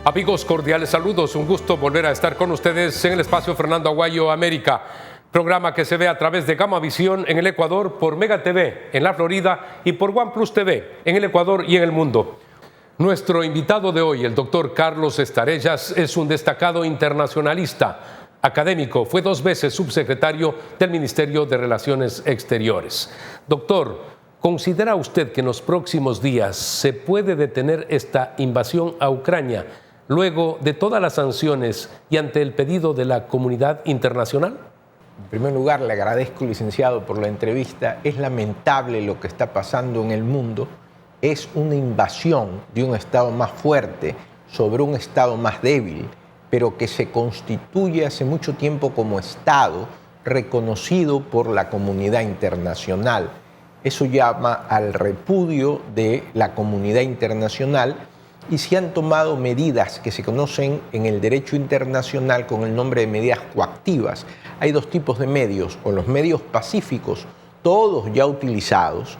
Amigos, cordiales saludos. Un gusto volver a estar con ustedes en el espacio Fernando Aguayo América, programa que se ve a través de Gamavisión en el Ecuador, por Mega TV en la Florida y por OnePlus TV en el Ecuador y en el mundo. Nuestro invitado de hoy, el doctor Carlos Estarellas, es un destacado internacionalista, académico, fue 2 veces subsecretario del Ministerio de Relaciones Exteriores. Doctor, ¿considera usted que en los próximos días se puede detener esta invasión a Ucrania luego de todas las sanciones y ante el pedido de la comunidad internacional? En primer lugar, le agradezco, licenciado, por la entrevista. Es lamentable lo que está pasando en el mundo. Es una invasión de un Estado más fuerte sobre un Estado más débil, pero que se constituye hace mucho tiempo como Estado reconocido por la comunidad internacional. Eso llama al repudio de la comunidad internacional y se han tomado medidas que se conocen en el derecho internacional con el nombre de medidas coactivas. Hay 2 tipos de medios, o los medios pacíficos, todos ya utilizados,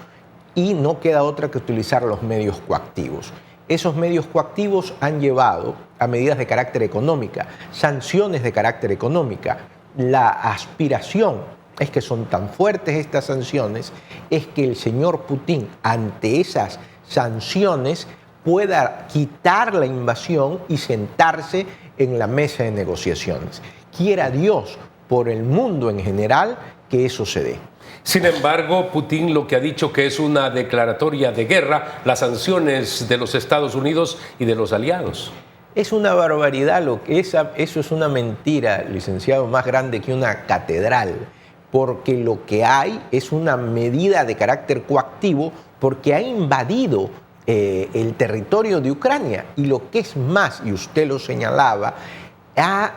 y no queda otra que utilizar los medios coactivos. Esos medios coactivos han llevado a medidas de carácter económica, sanciones de carácter económica. La aspiración es que son tan fuertes estas sanciones, es que el señor Putin, ante esas sanciones, pueda quitar la invasión y sentarse en la mesa de negociaciones. Quiera Dios, por el mundo en general, que eso se dé. Sin embargo, Putin lo que ha dicho que es una declaratoria de guerra, las sanciones de los Estados Unidos y de los aliados. Es una barbaridad, eso es una mentira, licenciado, más grande que una catedral, porque lo que hay es una medida de carácter coactivo porque ha invadido el territorio de Ucrania y lo que es más, y usted lo señalaba, ha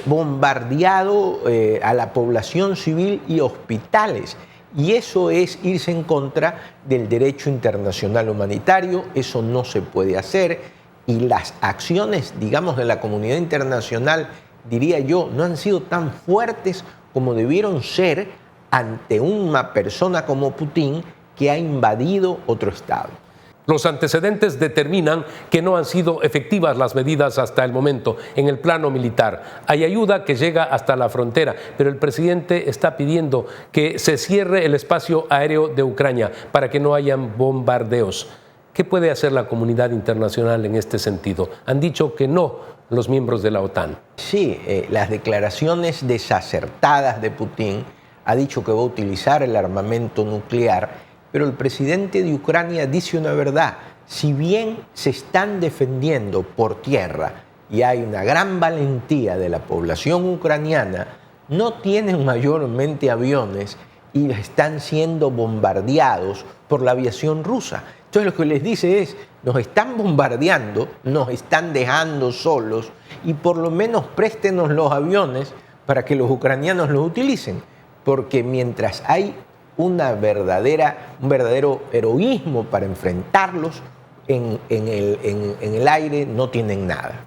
bombardeado a la población civil y hospitales. Y eso es irse en contra del derecho internacional humanitario, eso no se puede hacer. Y las acciones, digamos, de la comunidad internacional, diría yo, no han sido tan fuertes como debieron ser ante una persona como Putin que ha invadido otro Estado. Los antecedentes determinan que no han sido efectivas las medidas hasta el momento en el plano militar. Hay ayuda que llega hasta la frontera, pero el presidente está pidiendo que se cierre el espacio aéreo de Ucrania para que no hayan bombardeos. ¿Qué puede hacer la comunidad internacional en este sentido? Han dicho que no los miembros de la OTAN. Sí, las declaraciones desacertadas de Putin, ha dicho que va a utilizar el armamento nuclear. Pero el presidente de Ucrania dice una verdad: si bien se están defendiendo por tierra y hay una gran valentía de la población ucraniana, no tienen mayormente aviones y están siendo bombardeados por la aviación rusa. Entonces lo que les dice es: nos están bombardeando, nos están dejando solos y por lo menos préstenos los aviones para que los ucranianos los utilicen, porque mientras hay un verdadero heroísmo para enfrentarlos en el aire, no tienen nada.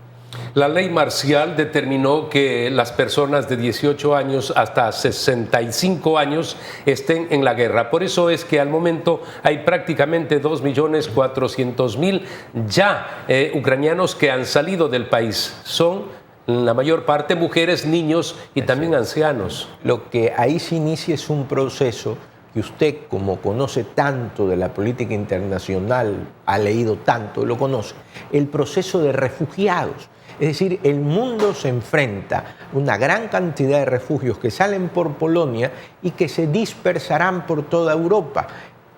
La ley marcial determinó que las personas de 18 años hasta 65 años estén en la guerra. Por eso es que al momento hay prácticamente 2.400.000 ya ucranianos que han salido del país. Son la mayor parte mujeres, niños y también ancianos. Lo que ahí se inicia es un proceso que usted, como conoce tanto de la política internacional, ha leído tanto, lo conoce, el proceso de refugiados. Es decir, el mundo se enfrenta a una gran cantidad de refugios que salen por Polonia y que se dispersarán por toda Europa.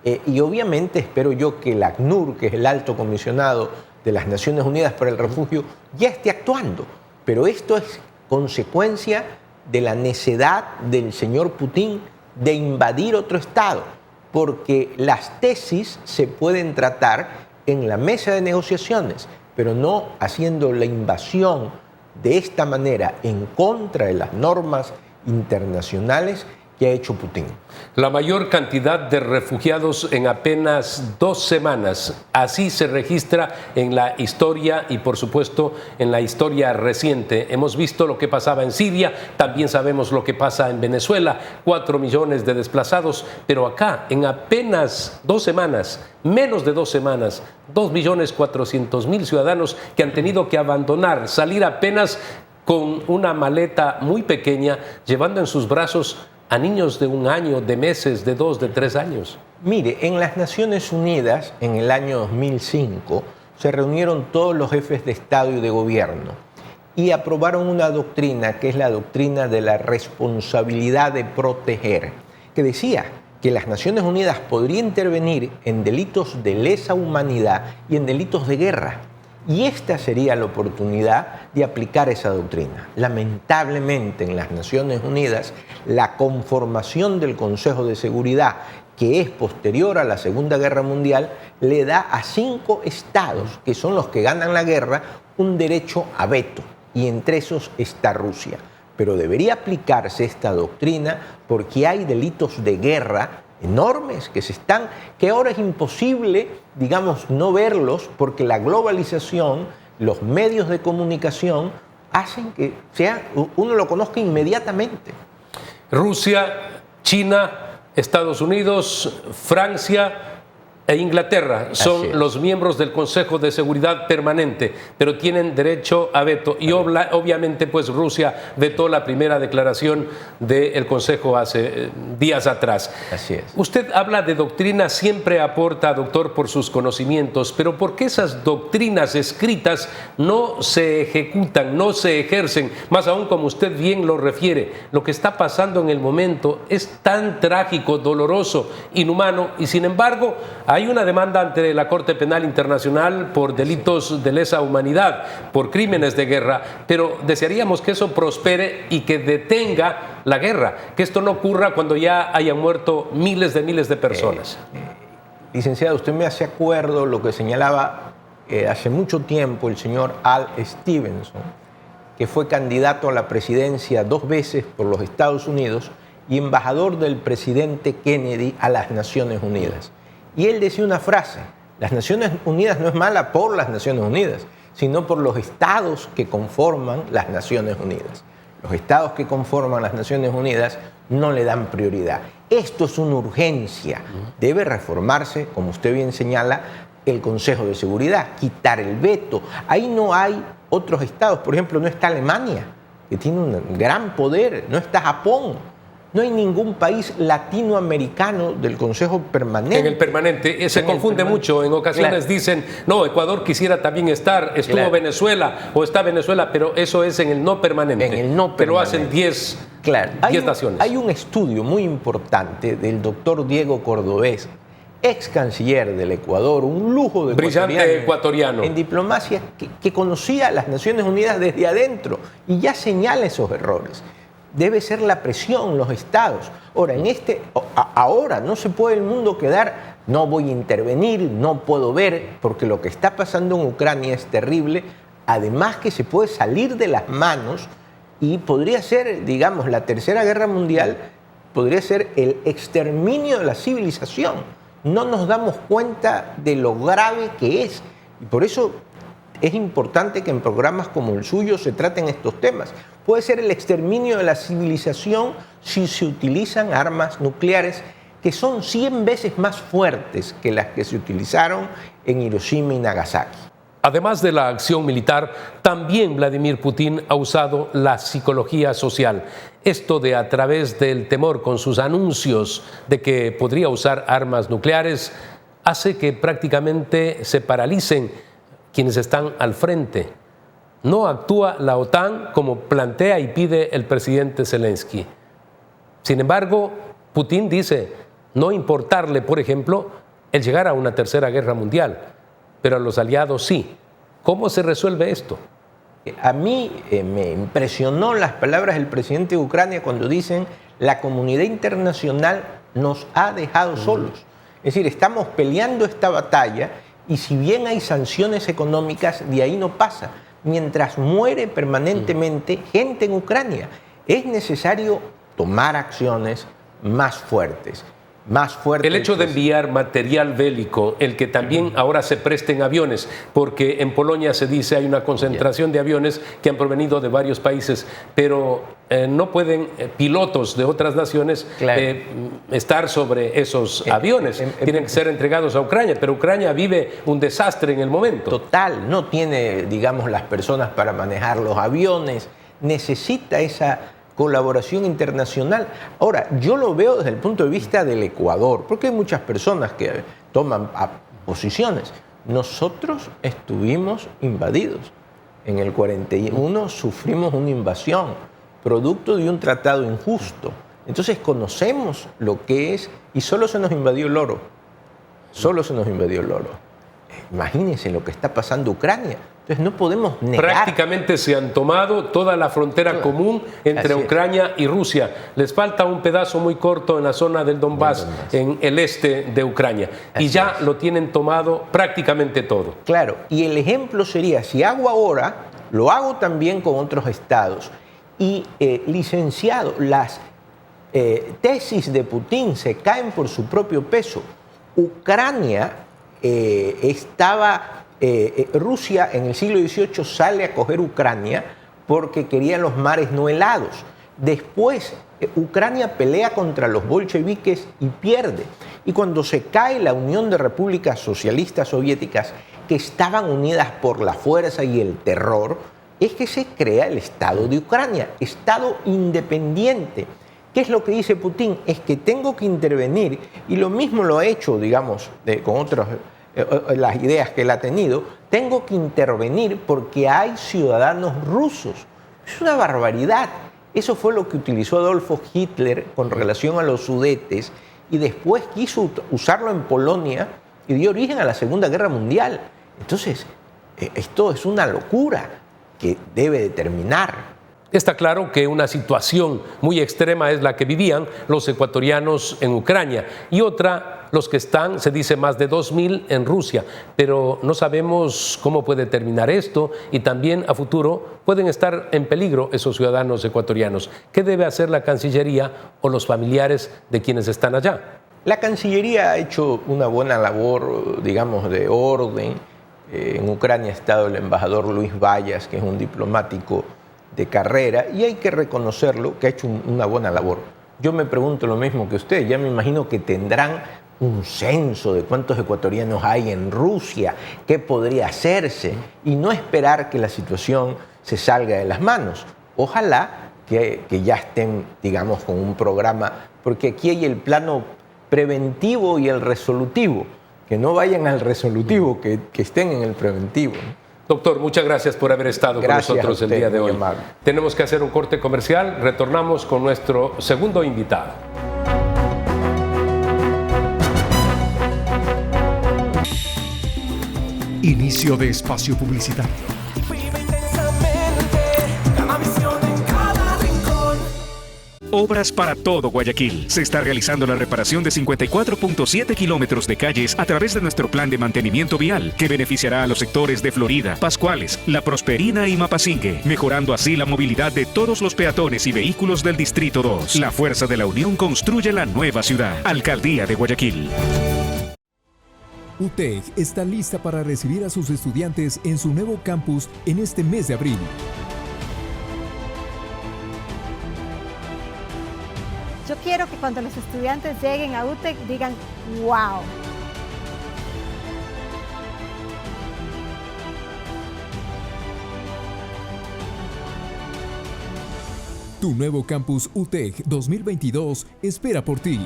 Y obviamente espero yo que el ACNUR, que es el alto comisionado de las Naciones Unidas para el Refugio, ya esté actuando. Pero esto es consecuencia de la necedad del señor Putin de invadir otro Estado, porque las tesis se pueden tratar en la mesa de negociaciones, pero no haciendo la invasión de esta manera en contra de las normas internacionales, que ha hecho Putin. La mayor cantidad de refugiados en apenas 2 semanas. Así se registra en la historia y, por supuesto, en la historia reciente. Hemos visto lo que pasaba en Siria, también sabemos lo que pasa en Venezuela, 4 millones de desplazados, pero acá, en apenas 2 semanas, menos de 2 semanas, 2.400.000 ciudadanos que han tenido que abandonar, salir apenas con una maleta muy pequeña, llevando en sus brazos a niños de 1 año, de meses, de 2, de 3 años. Mire, en las Naciones Unidas, en el año 2005, se reunieron todos los jefes de Estado y de Gobierno y aprobaron una doctrina, que es la doctrina de la responsabilidad de proteger, que decía que las Naciones Unidas podrían intervenir en delitos de lesa humanidad y en delitos de guerra. Y esta sería la oportunidad de aplicar esa doctrina. Lamentablemente, en las Naciones Unidas, la conformación del Consejo de Seguridad, que es posterior a la Segunda Guerra Mundial, le da a 5 estados, que son los que ganan la guerra, un derecho a veto. Y entre esos está Rusia. Pero debería aplicarse esta doctrina porque hay delitos de guerra enormes que ahora es imposible, digamos, no verlos porque la globalización, los medios de comunicación hacen que uno lo conozca inmediatamente. Rusia, China, Estados Unidos, Francia e Inglaterra son los miembros del Consejo de Seguridad Permanente, pero tienen derecho a veto. Y obviamente, pues Rusia vetó la primera declaración del Consejo hace días atrás. Así es. Usted habla de doctrina, siempre aporta, doctor, por sus conocimientos, pero ¿por qué esas doctrinas escritas no se ejecutan, no se ejercen? Más aún, como usted bien lo refiere, lo que está pasando en el momento es tan trágico, doloroso, inhumano, y sin embargo hay una demanda ante la Corte Penal Internacional por delitos de lesa humanidad, por crímenes de guerra, pero desearíamos que eso prospere y que detenga la guerra, que esto no ocurra cuando ya hayan muerto miles de personas. Licenciado, usted me hace acuerdo lo que señalaba hace mucho tiempo el señor Al Stevenson, que fue candidato a la presidencia 2 veces por los Estados Unidos y embajador del presidente Kennedy a las Naciones Unidas. Y él decía una frase: las Naciones Unidas no es mala por las Naciones Unidas, sino por los estados que conforman las Naciones Unidas. Los estados que conforman las Naciones Unidas no le dan prioridad. Esto es una urgencia. Debe reformarse, como usted bien señala, el Consejo de Seguridad, quitar el veto. Ahí no hay otros estados. Por ejemplo, no está Alemania, que tiene un gran poder, no está Japón. No hay ningún país latinoamericano del Consejo Permanente. En el permanente, se confunde mucho. En ocasiones dicen, no, Ecuador quisiera también estar, estuvo Venezuela o está Venezuela, pero eso es en el no permanente. En el no permanente. Pero hacen 10 naciones. Hay un estudio muy importante del doctor Diego Cordobés, ex canciller del Ecuador, un lujo de brillante ecuatoriano en diplomacia, que conocía a las Naciones Unidas desde adentro y ya señala esos errores. Debe ser la presión, los estados. Ahora no se puede el mundo quedar, no voy a intervenir, no puedo ver, porque lo que está pasando en Ucrania es terrible, además que se puede salir de las manos y podría ser, digamos, la Tercera Guerra Mundial, podría ser el exterminio de la civilización. No nos damos cuenta de lo grave que es. Y por eso es importante que en programas como el suyo se traten estos temas. Puede ser el exterminio de la civilización si se utilizan armas nucleares que son 100 veces más fuertes que las que se utilizaron en Hiroshima y Nagasaki. Además de la acción militar, también Vladimir Putin ha usado la psicología social. Esto de a través del temor, con sus anuncios de que podría usar armas nucleares, hace que prácticamente se paralicen quienes están al frente. No actúa la OTAN como plantea y pide el presidente Zelensky. Sin embargo, Putin dice no importarle, por ejemplo, el llegar a una tercera guerra mundial, pero a los aliados sí. ¿Cómo se resuelve esto? A mí me impresionó las palabras del presidente de Ucrania cuando dicen la comunidad internacional nos ha dejado solos. Es decir, estamos peleando esta batalla y si bien hay sanciones económicas, de ahí no pasa. Mientras muere permanentemente gente en Ucrania, es necesario tomar acciones, más fuertes. El hecho de enviar material bélico, el que también ahora se presten aviones, porque en Polonia se dice hay una concentración de aviones que han provenido de varios países, pero no pueden pilotos de otras naciones estar sobre esos aviones. Tienen que ser entregados a Ucrania, pero Ucrania vive un desastre en el momento. Total, no tiene, digamos, las personas para manejar los aviones, necesita esa colaboración internacional. Ahora, yo lo veo desde el punto de vista del Ecuador, porque hay muchas personas que toman posiciones. Nosotros estuvimos invadidos. En el 41 sufrimos una invasión, producto de un tratado injusto. Entonces conocemos lo que es, y solo se nos invadió el oro. Solo se nos invadió el oro. Imagínense lo que está pasando en Ucrania. Entonces no podemos negar. Prácticamente se han tomado toda la frontera común entre Ucrania y Rusia. Les falta un pedazo muy corto en la zona del Donbass, en el este de Ucrania. Y ya lo tienen tomado prácticamente todo. Claro, y el ejemplo sería, si hago ahora, lo hago también con otros estados. Y licenciado, las tesis de Putin se caen por su propio peso. Ucrania Rusia en el siglo XVIII sale a coger Ucrania porque querían los mares no helados. Después, Ucrania pelea contra los bolcheviques y pierde. Y cuando se cae la Unión de Repúblicas Socialistas Soviéticas, que estaban unidas por la fuerza y el terror, es que se crea el Estado de Ucrania, Estado independiente. ¿Qué es lo que dice Putin? Es que tengo que intervenir, y lo mismo lo ha hecho, digamos, con otros las ideas que él ha tenido, tengo que intervenir porque hay ciudadanos rusos. Es una barbaridad. Eso fue lo que utilizó Adolfo Hitler con relación a los Sudetes y después quiso usarlo en Polonia y dio origen a la Segunda Guerra Mundial. Entonces, esto es una locura que debe de terminar. Está claro que una situación muy extrema es la que vivían los ecuatorianos en Ucrania y otra los que están, se dice, más de 2.000 en Rusia, pero no sabemos cómo puede terminar esto y también a futuro pueden estar en peligro esos ciudadanos ecuatorianos. ¿Qué debe hacer la Cancillería o los familiares de quienes están allá? La Cancillería ha hecho una buena labor, digamos, de orden. En Ucrania ha estado el embajador Luis Vallas, que es un diplomático de carrera, y hay que reconocerlo, que ha hecho una buena labor. Yo me pregunto lo mismo que usted, ya me imagino que tendrán un censo de cuántos ecuatorianos hay en Rusia, qué podría hacerse, y no esperar que la situación se salga de las manos. Ojalá que ya estén, digamos, con un programa, porque aquí hay el plano preventivo y el resolutivo, que no vayan al resolutivo, que estén en el preventivo, ¿no? Doctor, muchas gracias por haber estado con nosotros el día de hoy. Tenemos que hacer un corte comercial, retornamos con nuestro segundo invitado. Inicio de espacio publicitario. Obras para todo Guayaquil. Se está realizando la reparación de 54.7 kilómetros de calles a través de nuestro plan de mantenimiento vial, que beneficiará a los sectores de Florida, Pascuales, La Prosperina y Mapasingue, mejorando así la movilidad de todos los peatones y vehículos del Distrito 2. La fuerza de la unión construye la nueva ciudad. Alcaldía de Guayaquil. UTEC está lista para recibir a sus estudiantes en su nuevo campus en este mes de abril. Yo quiero que cuando los estudiantes lleguen a UTEC digan, wow. Tu nuevo campus UTEC 2022 espera por ti.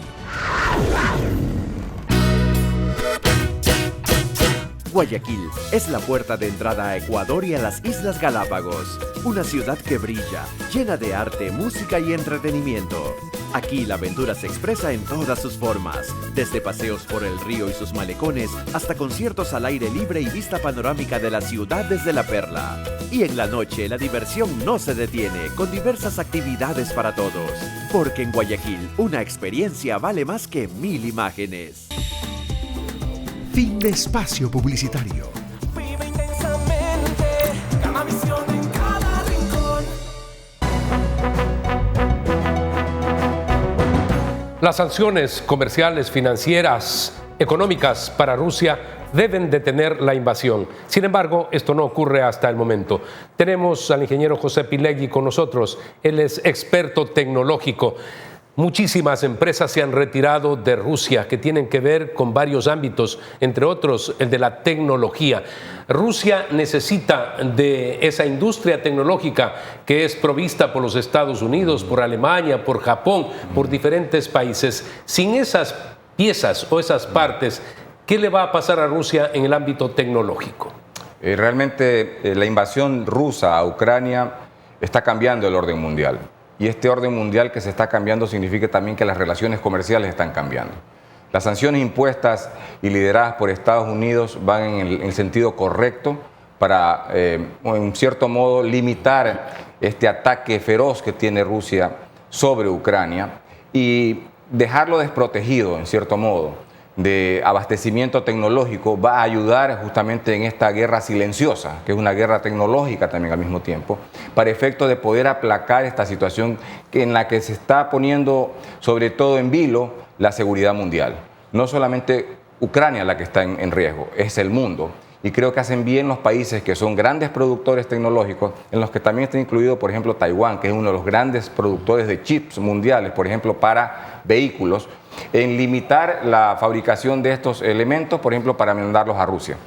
Guayaquil es la puerta de entrada a Ecuador y a las Islas Galápagos. Una ciudad que brilla, llena de arte, música y entretenimiento. Aquí la aventura se expresa en todas sus formas, desde paseos por el río y sus malecones hasta conciertos al aire libre y vista panorámica de la ciudad desde La Perla. Y en la noche la diversión no se detiene, con diversas actividades para todos. Porque en Guayaquil una experiencia vale más que 1000 imágenes. Fin de espacio publicitario. Vive intensamente, Gama Visión en cada rincón. Las sanciones comerciales, financieras, económicas para Rusia deben detener la invasión. Sin embargo, esto no ocurre hasta el momento. Tenemos al ingeniero José Pilegui con nosotros. Él es experto tecnológico. Muchísimas empresas se han retirado de Rusia que tienen que ver con varios ámbitos, entre otros el de la tecnología. Rusia necesita de esa industria tecnológica que es provista por los Estados Unidos, por Alemania, por Japón, por diferentes países. Sin esas piezas o esas partes, ¿qué le va a pasar a Rusia en el ámbito tecnológico? Realmente la invasión rusa a Ucrania está cambiando el orden mundial. Y este orden mundial que se está cambiando significa también que las relaciones comerciales están cambiando. Las sanciones impuestas y lideradas por Estados Unidos van en el sentido correcto para, en cierto modo, limitar este ataque feroz que tiene Rusia sobre Ucrania y dejarlo desprotegido, en cierto modo, de abastecimiento tecnológico. Va a ayudar justamente en esta guerra silenciosa, que es una guerra tecnológica también al mismo tiempo, para efecto de poder aplacar esta situación en la que se está poniendo sobre todo en vilo la seguridad mundial. No solamente Ucrania la que está en riesgo, es el mundo. Y creo que hacen bien los países que son grandes productores tecnológicos, en los que también está incluido, por ejemplo, Taiwán, que es uno de los grandes productores de chips mundiales, por ejemplo, para vehículos, en limitar la fabricación de estos elementos, por ejemplo, para mandarlos a Rusia.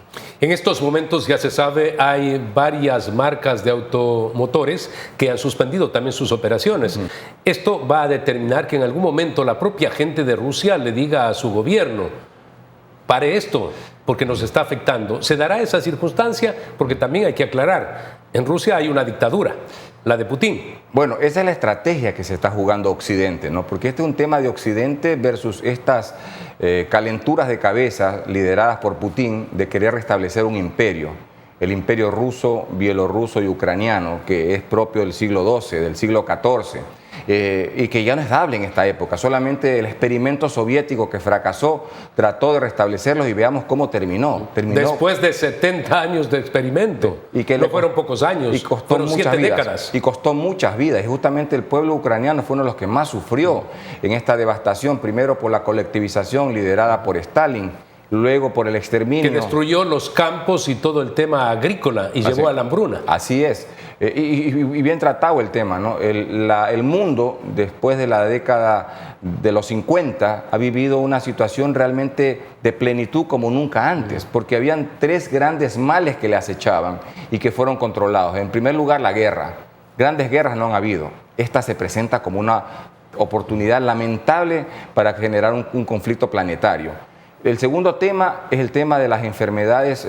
En estos momentos, ya se sabe, hay varias marcas de automotores que han suspendido también sus operaciones. Esto va a determinar que en algún momento la propia gente de Rusia le diga a su gobierno: pare esto, porque nos está afectando. ¿Se dará esa circunstancia? Porque también hay que aclarar, en Rusia hay una dictadura, la de Putin. Bueno, esa es la estrategia que se está jugando Occidente, ¿no? Porque este es un tema de Occidente versus estas calenturas de cabeza lideradas por Putin de querer restablecer un imperio. El imperio ruso, bielorruso y ucraniano, que es propio del siglo XII, del siglo XIV. Y que ya no es dable en esta época. Solamente el experimento soviético que fracasó trató de restablecerlos y veamos cómo terminó. Después de 70 años de experimento. Y que no fueron pocos años, y costó fueron muchas 7 vidas, décadas. Y costó muchas vidas. Y justamente el pueblo ucraniano fue uno de los que más sufrió en esta devastación, primero por la colectivización liderada por Stalin, luego por el exterminio. Que destruyó los campos y todo el tema agrícola y llevó a la hambruna. Así es. Y bien tratado el tema, ¿no? El mundo, después de la década de los 50, ha vivido una situación realmente de plenitud como nunca antes, porque habían 3 grandes males que le acechaban y que fueron controlados. En primer lugar, la guerra. Grandes guerras no han habido. Esta se presenta como una oportunidad lamentable para generar un conflicto planetario. El segundo tema es el tema de las enfermedades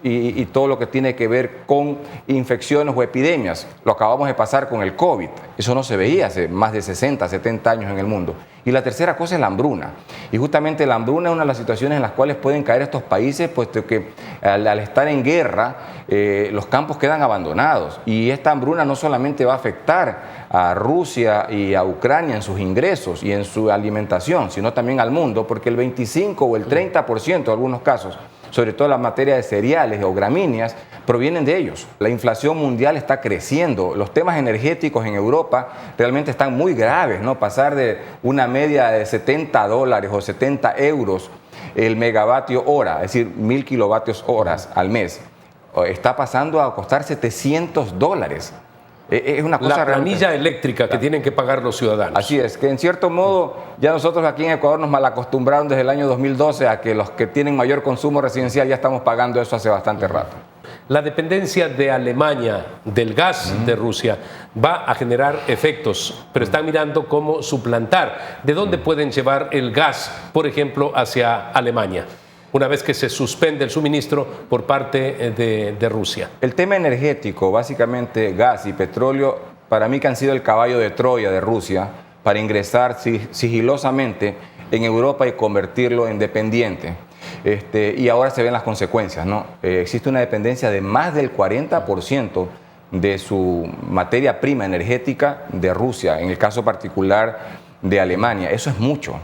y todo lo que tiene que ver con infecciones o epidemias. Lo acabamos de pasar con el COVID. Eso no se veía hace más de 60, 70 años en el mundo. Y la tercera cosa es la hambruna. Y justamente la hambruna es una de las situaciones en las cuales pueden caer estos países, puesto que al estar en guerra, los campos quedan abandonados. Y esta hambruna no solamente va a afectar a Rusia y a Ucrania en sus ingresos y en su alimentación, sino también al mundo, porque el 25 o el 30% en algunos casos, sobre todo la materia de cereales o gramíneas, provienen de ellos. La inflación mundial está creciendo. Los temas energéticos en Europa realmente están muy graves, ¿no? Pasar de una media de $70 o 70 euros el megavatio hora, es decir, 1000 kilovatios horas al mes, está pasando a costar $700. Es una cosa la planilla eléctrica que tienen que pagar los ciudadanos. Así es, que en cierto modo ya nosotros aquí en Ecuador nos malacostumbraron desde el año 2012 a que los que tienen mayor consumo residencial ya estamos pagando eso hace bastante rato. La dependencia de Alemania del gas de Rusia va a generar efectos, pero están mirando cómo suplantar. ¿De dónde pueden llevar el gas, por ejemplo, hacia Alemania, una vez que se suspende el suministro por parte de Rusia? El tema energético, básicamente gas y petróleo, para mí que han sido el caballo de Troya de Rusia para ingresar sigilosamente en Europa y convertirlo en dependiente. Y ahora se ven las consecuencias, ¿no? Existe una dependencia de más del 40% de su materia prima energética de Rusia, en el caso particular de Alemania. Eso es mucho,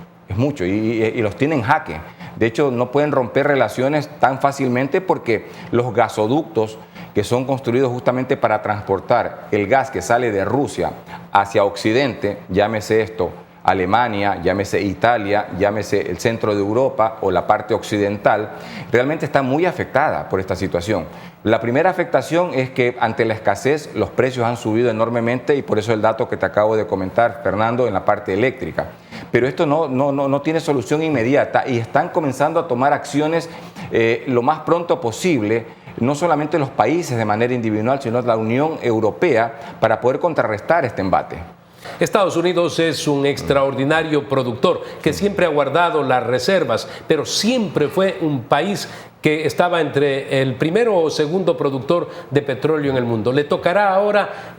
y los tienen en jaque. De hecho, no pueden romper relaciones tan fácilmente porque los gasoductos que son construidos justamente para transportar el gas que sale de Rusia hacia Occidente, llámese esto, Alemania, llámese Italia, llámese el centro de Europa o la parte occidental, realmente está muy afectada por esta situación. La primera afectación es que ante la escasez los precios han subido enormemente y por eso el dato que te acabo de comentar, Fernando, en la parte eléctrica. Pero esto no tiene solución inmediata y están comenzando a tomar acciones lo más pronto posible, no solamente los países de manera individual, sino la Unión Europea, para poder contrarrestar este embate. Estados Unidos es un extraordinario productor que siempre ha guardado las reservas, pero siempre fue un país que estaba entre el primero o segundo productor de petróleo en el mundo. Le tocará ahora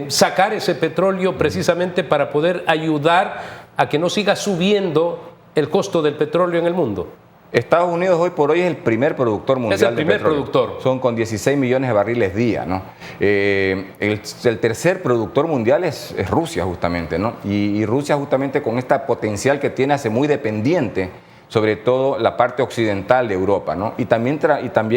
sacar ese petróleo precisamente para poder ayudar a que no siga subiendo el costo del petróleo en el mundo. Estados Unidos hoy por hoy es el primer productor mundial de petróleo. Es el primer productor. Son con 16 millones de barriles día, ¿no? El tercer productor mundial es Rusia, justamente, ¿no? Y Rusia, justamente con este potencial que tiene, hace muy dependiente, sobre todo la parte occidental de Europa, ¿no? Y también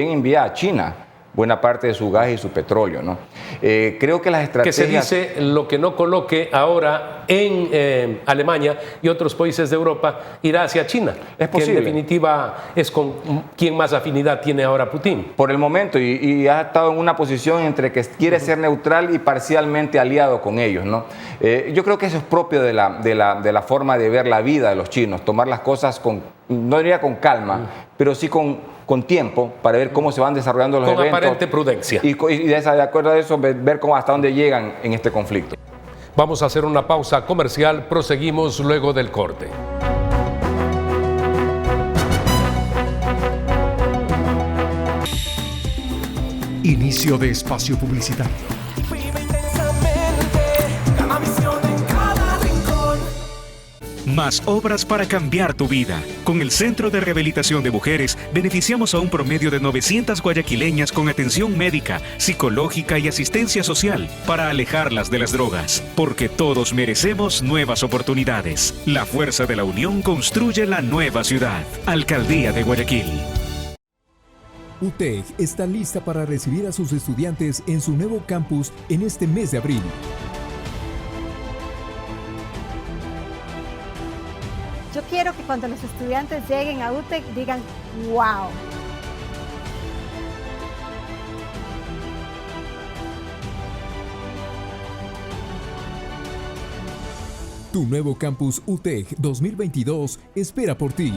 envía a China buena parte de su gas y su petróleo, ¿no? Creo que las estrategias... Que se dice lo que no coloque ahora en Alemania y otros países de Europa irá hacia China. Es posible. Que en definitiva es con quien más afinidad tiene ahora Putin. Por el momento, y ha estado en una posición entre que quiere ser neutral y parcialmente aliado con ellos, ¿no? Yo creo que eso es propio de la forma de ver la vida de los chinos, tomar las cosas no diría con calma, pero sí con tiempo para ver cómo se van desarrollando los eventos. Con aparente prudencia. Y de acuerdo a eso, ver hasta dónde llegan en este conflicto. Vamos a hacer una pausa comercial, proseguimos luego del corte. Inicio de espacio publicitario. Vive intensamente, Gamavisión en cada rincón. Más obras para cambiar tu vida. Con el Centro de Rehabilitación de Mujeres beneficiamos a un promedio de 900 guayaquileñas con atención médica, psicológica y asistencia social para alejarlas de las drogas. Porque todos merecemos nuevas oportunidades. La fuerza de la unión construye la nueva ciudad. Alcaldía de Guayaquil. UTEC está lista para recibir a sus estudiantes en su nuevo campus en este mes de abril. Yo quiero que cuando los estudiantes lleguen a UTEC digan, wow. Tu nuevo campus UTEC 2022 espera por ti.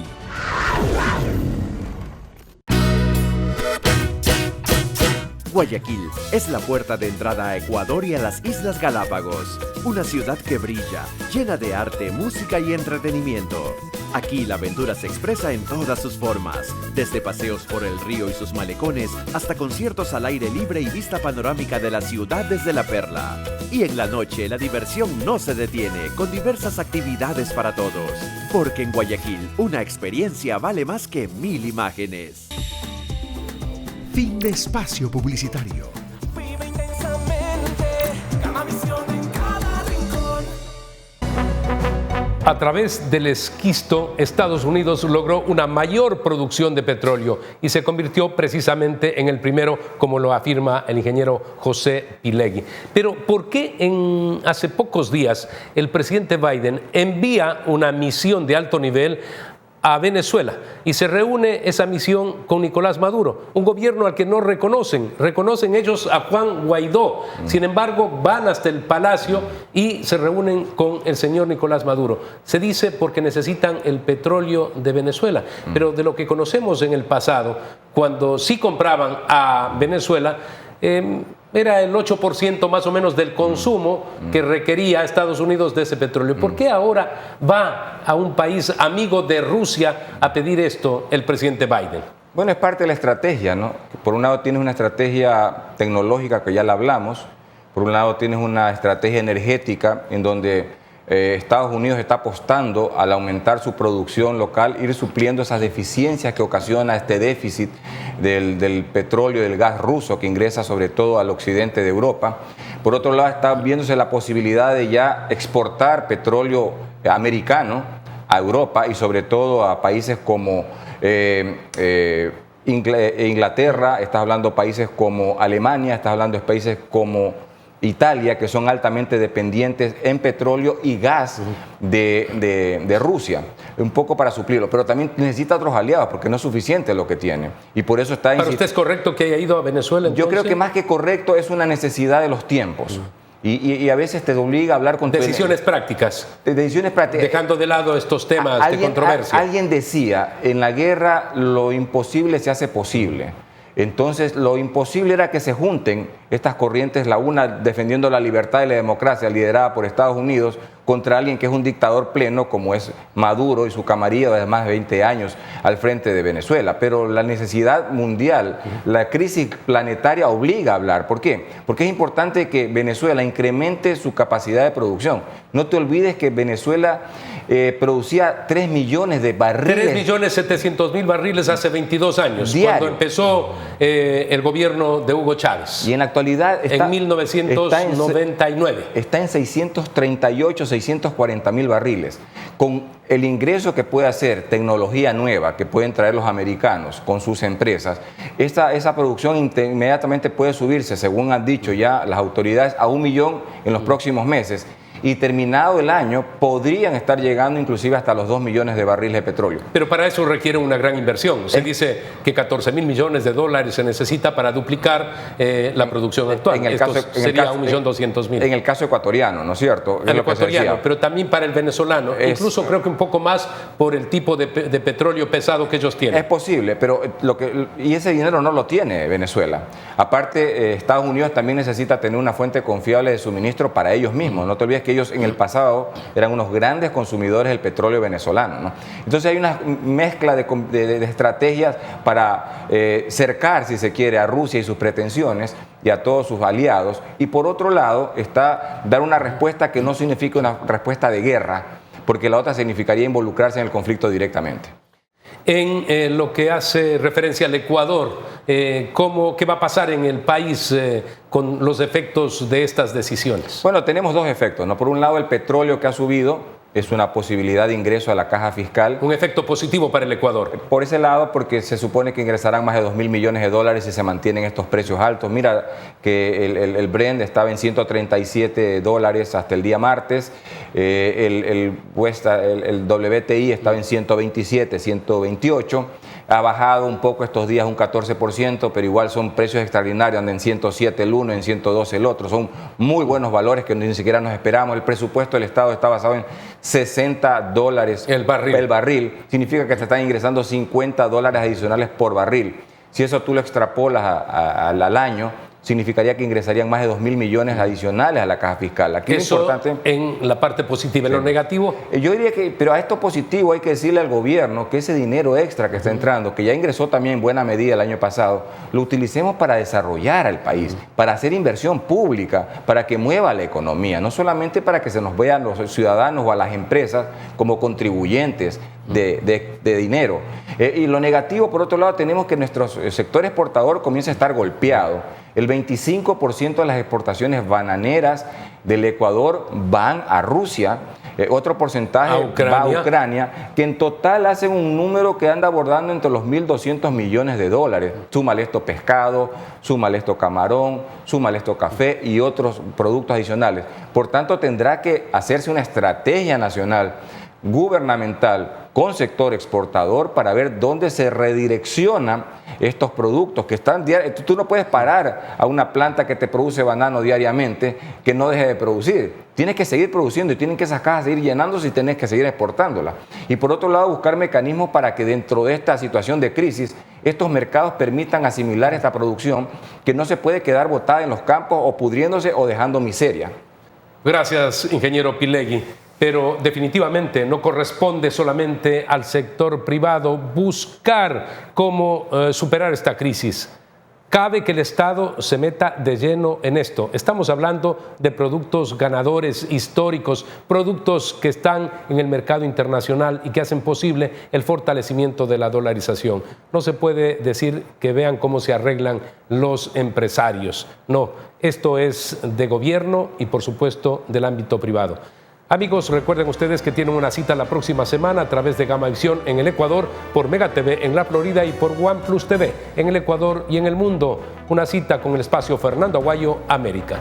Guayaquil es la puerta de entrada a Ecuador y a las Islas Galápagos. Una ciudad que brilla, llena de arte, música y entretenimiento. Aquí la aventura se expresa en todas sus formas, desde paseos por el río y sus malecones hasta conciertos al aire libre y vista panorámica de la ciudad desde La Perla. Y en la noche la diversión no se detiene, con diversas actividades para todos. Porque en Guayaquil una experiencia vale más que 1000 imágenes. Fin de espacio publicitario. Vive intensamente, Gamavisión en cada rincón. A través del esquisto, Estados Unidos logró una mayor producción de petróleo y se convirtió precisamente en el primero, como lo afirma el ingeniero José Pilegui. Pero ¿por qué hace pocos días el presidente Biden envía una misión de alto nivel a Venezuela y se reúne esa misión con Nicolás Maduro, un gobierno al que no reconocen ellos a Juan Guaidó, sin embargo van hasta el palacio y se reúnen con el señor Nicolás Maduro? Se dice porque necesitan el petróleo de Venezuela, pero de lo que conocemos en el pasado, cuando sí compraban a Venezuela, era el 8% más o menos del consumo que requería Estados Unidos de ese petróleo. ¿Por qué ahora va a un país amigo de Rusia a pedir esto el presidente Biden? Bueno, es parte de la estrategia, ¿no? Por un lado tienes una estrategia tecnológica que ya la hablamos, por un lado tienes una estrategia energética en donde Estados Unidos está apostando al aumentar su producción local, ir supliendo esas deficiencias que ocasiona este déficit del petróleo y del gas ruso que ingresa sobre todo al occidente de Europa. Por otro lado, está viéndose la posibilidad de ya exportar petróleo americano a Europa y sobre todo a países como Inglaterra, estás hablando de países como Alemania, estás hablando de países como Italia, que son altamente dependientes en petróleo y gas de Rusia, un poco para suplirlo, pero también necesita otros aliados porque no es suficiente lo que tiene. Y por eso está... ¿Para usted es correcto que haya ido a Venezuela entonces? Yo creo que más que correcto es una necesidad de los tiempos. Y a veces te obliga a hablar con... Decisiones prácticas. Decisiones prácticas. Dejando de lado estos temas de controversia. Alguien decía, en la guerra lo imposible se hace posible. Entonces, lo imposible era que se junten estas corrientes, la una defendiendo la libertad y la democracia, liderada por Estados Unidos, contra alguien que es un dictador pleno, como es Maduro y su camarilla de más de 20 años al frente de Venezuela. Pero la necesidad mundial, la crisis planetaria obliga a hablar. ¿Por qué? Porque es importante que Venezuela incremente su capacidad de producción. No te olvides que Venezuela producía 3 millones de barriles. 3.700.000 barriles hace 22 años, diario, cuando empezó el gobierno de Hugo Chávez. Y en la actualidad está, en 1999. Está en 638, 640.000 barriles. Con el ingreso que puede hacer tecnología nueva, que pueden traer los americanos con sus empresas, esa producción inmediatamente puede subirse, según han dicho ya las autoridades, a 1 millón en los próximos meses. Y terminado el año, podrían estar llegando inclusive hasta los 2 millones de barriles de petróleo. Pero para eso requiere una gran inversión. Se dice que 14.000 millones de dólares se necesita para duplicar la producción actual. Sería 1.200.000. En el caso ecuatoriano, ¿no es cierto? El ecuatoriano, pero también para el venezolano. Incluso creo que un poco más por el tipo de petróleo pesado que ellos tienen. Es posible, pero y ese dinero no lo tiene Venezuela. Aparte, Estados Unidos también necesita tener una fuente confiable de suministro para ellos mismos. No te olvides que ellos en el pasado eran unos grandes consumidores del petróleo venezolano, ¿no? Entonces hay una mezcla de estrategias para cercar, si se quiere, a Rusia y sus pretensiones y a todos sus aliados. Y por otro lado está dar una respuesta que no significa una respuesta de guerra, porque la otra significaría involucrarse en el conflicto directamente. En lo que hace referencia al Ecuador, ¿qué va a pasar en el país con los efectos de estas decisiones? Bueno, tenemos dos efectos, ¿no? Por un lado, el petróleo que ha subido es una posibilidad de ingreso a la caja fiscal. Un efecto positivo para el Ecuador. Por ese lado, porque se supone que ingresarán más de 2.000 millones de dólares si se mantienen estos precios altos. Mira que el Brent estaba en $137 hasta el día martes, el WTI estaba en 127, 128. Ha bajado un poco estos días, un 14%, pero igual son precios extraordinarios, andan en 107 el uno, en 112 el otro. Son muy buenos valores que ni siquiera nos esperamos. El presupuesto del Estado está basado en $60 el barril. Significa que te están ingresando $50 adicionales por barril. Si eso tú lo extrapolas al año, significaría que ingresarían más de 2.000 millones adicionales a la caja fiscal. Aquí eso es importante, en la parte positiva. ¿En lo negativo? Yo diría que, pero a esto positivo hay que decirle al gobierno que ese dinero extra que está entrando, que ya ingresó también en buena medida el año pasado, lo utilicemos para desarrollar al país, para hacer inversión pública, para que mueva la economía, no solamente para que se nos vean los ciudadanos o a las empresas como contribuyentes de dinero. Y lo negativo, por otro lado, tenemos que nuestro sector exportador comienza a estar golpeado. El 25% de las exportaciones bananeras del Ecuador van a Rusia, otro porcentaje va a Ucrania, que en total hacen un número que anda abordando entre los 1.200 millones de dólares. Súmale esto pescado, súmale esto camarón, súmale esto café y otros productos adicionales. Por tanto, tendrá que hacerse una estrategia nacional gubernamental con sector exportador para ver dónde se redireccionan estos productos que están diariamente. Tú no puedes parar a una planta que te produce banano diariamente que no deje de producir. Tienes que seguir produciendo y tienen que esas cajas seguir llenándose y tienes que seguir exportándolas. Y por otro lado, buscar mecanismos para que dentro de esta situación de crisis estos mercados permitan asimilar esta producción que no se puede quedar botada en los campos o pudriéndose o dejando miseria. Gracias, ingeniero Pilegui. Pero definitivamente no corresponde solamente al sector privado buscar cómo superar esta crisis. Cabe que el Estado se meta de lleno en esto. Estamos hablando de productos ganadores históricos, productos que están en el mercado internacional y que hacen posible el fortalecimiento de la dolarización. No se puede decir que vean cómo se arreglan los empresarios. No, esto es de gobierno y por supuesto del ámbito privado. Amigos, recuerden ustedes que tienen una cita la próxima semana a través de Gamavisión en el Ecuador, por Mega TV en la Florida y por OnePlus TV en el Ecuador y en el mundo. Una cita con el espacio Fernando Aguayo, América.